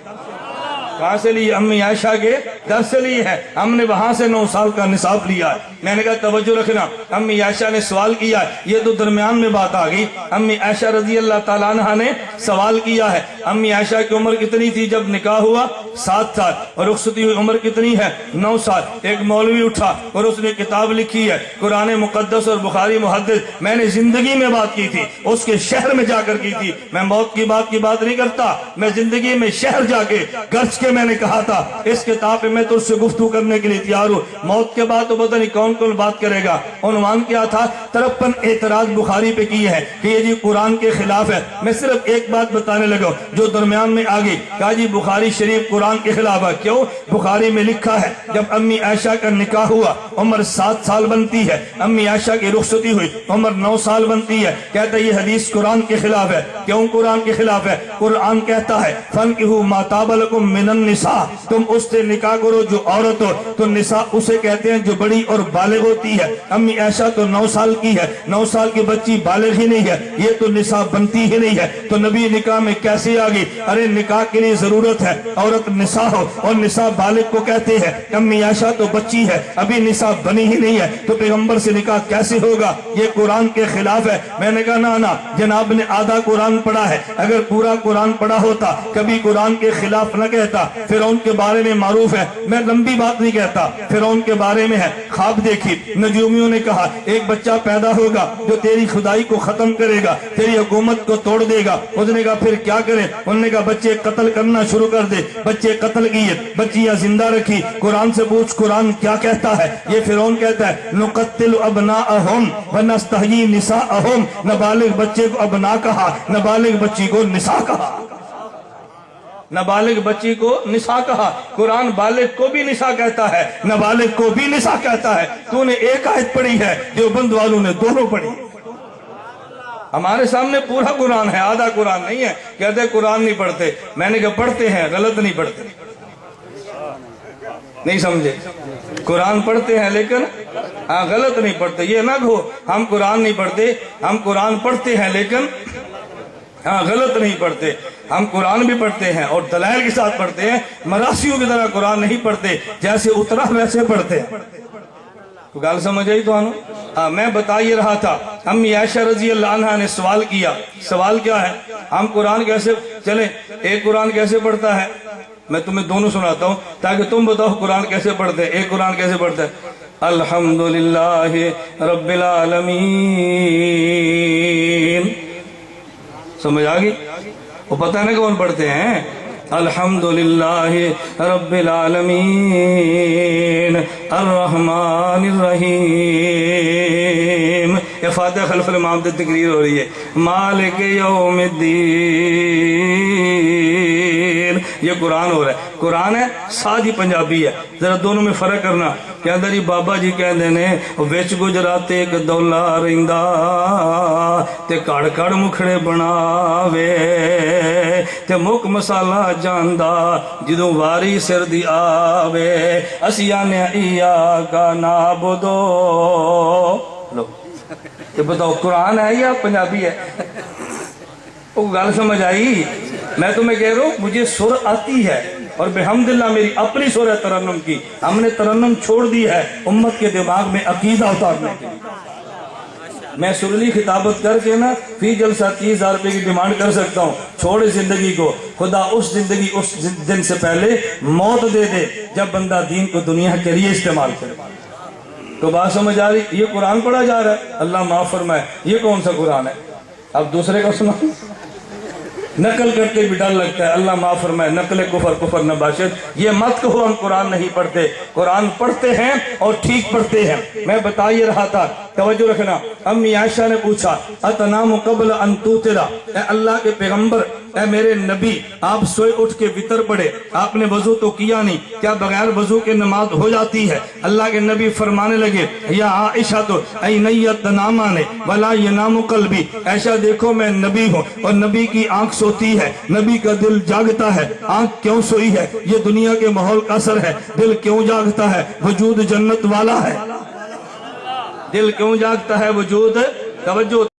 کہاں سے لیے؟ امی عائشہ کے در سے لیے ہیں، ہم نے وہاں سے 9 سال کا نصاب لیا ہے۔ میں نے کہا توجہ رکھنا، امی عائشہ نے سوال کیا ہے، یہ تو درمیان میں بات آ گئی۔ امی عائشہ رضی اللہ تعالیٰ عنہ نے سوال کیا ہے، امی عائشہ کی عمر کتنی تھی جب نکاح ہوا؟ 7 سال، اور رخصتی ہوئی عمر کتنی ہے؟ 9 سال۔ ایک مولوی اٹھا اور اس نے کتاب لکھی ہے قرآن مقدس اور بخاری محدث، میں نے زندگی میں بات کی تھی، اس کے شہر میں جا کر کی تھی، میں موت کی بات نہیں کرتا، میں زندگی میں شہر جا کے گرج کے میں نے کہا تھا اس کتاب پہ میں تو اس سے گفتگو کرنے کے لیے تیار ہوں، موت کے بعد تو پتہ نہیں کون بات کرے گا۔ عنوان کیا تھا؟ 53 اعتراض بخاری پہ کیے ہیں کہ یہ جی قرآن کے خلاف ہے۔ میں صرف ایک بات بتانے لگا جو درمیان میں آگئی، کہا جی بخاری شریف قرآن کے خلاف ہے۔ کیوں؟ بخاری میں لکھا ہے جب امی عائشہ کا نکاح ہوا عمر 7 سال بنتی ہے، امی عائشہ کی رخصتی ہوئی عمر 9 سال بنتی ہے۔ کہتا ہے یہ حدیث قرآن کے خلاف ہے۔ کیوں قرآن کے خلاف ہے؟ قرآن کہتا ہے فَانْكِحُوا مَا طَابَ لَكُم مِّنَ النِّسَاءِ، تم اس سے نکاح کرو جو عورت ہو، تو نساء اسے کہتے ہیں جو بڑی اور بالغ ہوتی ہے۔ امی عائشہ تو 9 سال کی ہے، 9 سال کی بچی بالغ ہی نہیں ہے، یہ تو نساء بنتی ہی نہیں ہے، تو نبی نکاح میں کیسے آ گئی؟ ارے نکاح کے لیے ضرورت ہے عورت نساء ہو، اور نساء بالغ کو کہتے ہیں، امی عائشہ تو بچی ہے ابھی نساء بنی ہی نہیں ہے، تو پیغمبر سے نکاح کیسے ہوگا؟ یہ قرآن کے خلاف ہے۔ میں نے کہا نا جناب نے آدھا قرآن پڑھا ہے، اگر پورا قرآن پڑھا ہوتا کبھی قرآن کے خلاف نہ کہتا۔ فرعون کے بارے میں معروف ہے، میں لمبی بات نہیں کہتا، فرعون کے بارے میں ہے، خواب دیکھی، نجومیوں نے کہا ایک بچہ پیدا ہوگا جو تیری خدائی کو ختم کرے گا، تیری حکومت کو توڑ دے گا۔ اس نے کہا پھر کیا کریں؟ انہوں نے کہا بچے قتل کرنا شروع کر دے، بچے قتل کیے، بچیاں زندہ رکھی۔ قرآن سے پوچھ قرآن کیا کہتا ہے؟ یہ فرعون کہتا ہے نقتل ابناءہم ونستحیی نساءہم، نابالغ بچے کو ابنا کہا، نابالغ بچی کو نساء کہا، نابالغ بچی کو نساء کہا۔ قرآن بالغ کو بھی نساء کہتا ہے، نابالغ کو بھی نساء کہتا ہے۔ تو نے ایک آیت پڑھی ہے، دیوبند والوں نے دونوں پڑھی۔ ہمارے سامنے پورا قرآن ہے، آدھا قرآن نہیں ہے۔ کہتے ہیں قرآن نہیں پڑھتے، میں نے کہا پڑھتے ہیں، غلط نہیں پڑھتے، نہیں سمجھے؟ قرآن پڑھتے ہیں لیکن غلط نہیں پڑھتے۔ یہ نہ کہو ہم قرآن نہیں پڑھتے، ہم قرآن پڑھتے ہیں لیکن ہاں غلط نہیں پڑھتے، ہم قرآن بھی پڑھتے ہیں اور دلائل کے ساتھ پڑھتے ہیں، مراسیوں کی طرح قرآن نہیں پڑھتے، جیسے اترا ویسے پڑھتے ہیں۔ تو گال سمجھ آئی تو ہاں میں بتا یہ رہا تھا، امی عائشہ رضی اللہ عنہ نے سوال کیا، سوال کیا ہے؟ ہم قرآن کیسے چلیں، ایک قرآن کیسے پڑھتا ہے؟ میں تمہیں دونوں سناتا ہوں تاکہ تم بتاؤ قرآن کیسے پڑھتے ہیں۔ ایک قرآن کیسے پڑھتا ہے؟ الحمدللہ رب العالمین، سمجھ آگئی؟ وہ پتہ ہے نا کون پڑھتے ہیں؟ الحمدللہ رب العالمین الرحمن الرحیم۔ یہ فاتحہ خلف الامام سے تقریر ہو رہی ہے۔ مالک یوم الدین، یہ قرآن ہو رہا ہے، قرآن ہے سادی پنجابی ہے، ذرا دونوں میں فرق کرنا۔ کہ اندر ہی بابا جی کہندے نے وچ گجرات ایک دولا رہندا تے کڑ کڑ مکھڑے بناوے تے مک مسالہ جاندا جدوں واری سر دی آوے، اسی آنے ایاکا نعبدو۔ لو یہ بتاؤ قرآن ہے یا پنجابی ہے؟ وہ گل سمجھ آئی؟ میں تمہیں کہہ رہا ہوں مجھے سر آتی ہے اور بحمدللہ میری اپنی سر ہے ترنم کی، ہم نے ترنم چھوڑ دی ہے امت کے دماغ میں عقیدہ اتارنے کے لیے۔ میں سرلی خطابت کر کے نا فی جلسہ 30,000 روپے کی ڈیمانڈ کر سکتا ہوں، چھوڑے زندگی کو، خدا اس زندگی اس دن سے پہلے موت دے دے جب بندہ دین کو دنیا کے لیے استعمال کرے۔ تو بات سمجھ آ رہی؟ یہ قرآن پڑھا جا رہا ہے، اللہ معاف فرمائے، یہ کون سا قرآن ہے؟ اب دوسرے کا سنا، نقل کرتے بھی ڈر لگتا ہے، اللہ معاف فرمائے، نقل کفر کفر نباشد۔ یہ مت کہو ہم قرآن نہیں پڑھتے، قرآن پڑھتے ہیں اور ٹھیک پڑھتے ہیں۔ میں بتا یہ رہا تھا، توجہ رکھنا، امی عائشہ نے پوچھا اتنام قبل ان توترا، اے اللہ کے پیغمبر، اے میرے نبی، آپ سوئے اٹھ کے وطر پڑھے، آپ نے وضو تو کیا نہیں، کیا بغیر وضو کے نماز ہو جاتی ہے؟ اللہ کے نبی فرمانے لگے یا عائشہ تو عینیت نامانے ولا ینام قلبی، عائشہ دیکھو میں نبی ہوں اور نبی کی آنکھ سوتی ہے، نبی کا دل جاگتا ہے، آنکھ کیوں سوئی ہے؟ یہ دنیا کے ماحول کا اثر ہے، دل کیوں جاگتا ہے؟ وجود جنت والا ہے، دل کیوں جاگتا ہے؟ وجود، توجہ